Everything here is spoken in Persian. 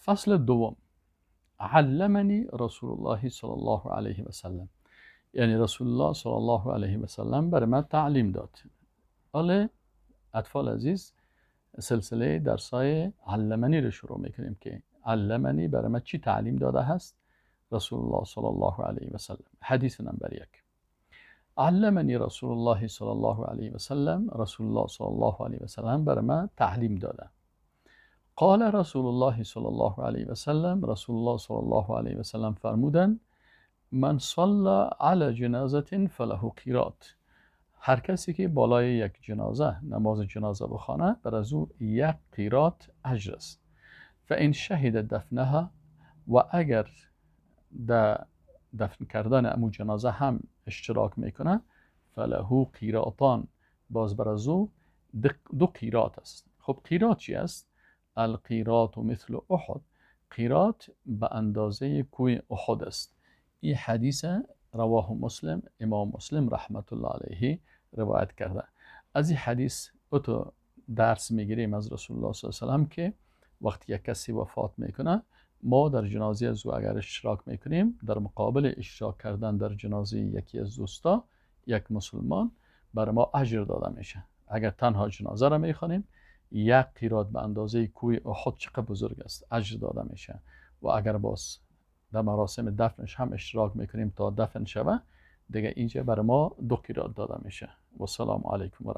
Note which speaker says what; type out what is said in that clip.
Speaker 1: فصل دوم. علمنی رسول الله صلی الله علیه و سلم. یعنی رسول الله صلی الله علیه و سلم برای من تعلیم داد. حالا اطفال عزیز، سلسله درسای علمنی رو شروع میکنیم که علمنی برای من چی تعلیم داده هست رسول الله صلی الله علیه و سلم. حدیث نمبر 1. علمنی رسول الله صلی الله علیه و سلم. رسول الله صلی الله علیه و سلم برای من تعلیم داده. قال رسول الله صلی الله علیه و سلم. رسول الله صلی الله علیه و سلم فرمودند: من صلى على جنازة فله قیرات. هر کسی که بالای یک جنازه نماز جنازه بخوانه بر از او 1 قیرات اجر است. فان شهد دفنها، و اگر در دفن کردن امو جنازه هم اشتراک میکنه فله قیراتان، باز بر از او 2 قیرات است. خب قیرات چی است؟ القیرات مثل احد. قیرات به اندازه کوه احد است. این حدیث رواه مسلم، امام مسلم رحمت الله علیه روایت کرده. از این حدیث تو درس میگیریم از رسول الله صلی الله علیه و سلم که وقتی یک کسی وفات میکنه ما در جنازه از او اگر اشتراک میکنیم، در مقابل اشتراک کردن در جنازه یکی از دوستا، یک مسلمان، بر ما اجر داده میشه. اگر تنها جنازه را میخوانیم 1 قیرات به اندازه کوه احد چقدر بزرگ است اجر داده میشه. و اگر باز در مراسم دفنش هم اشتراک میکنیم تا دفن شوه، دیگه اینجا بر ما 2 قیرات داده میشه. و سلام علیکم و رحمت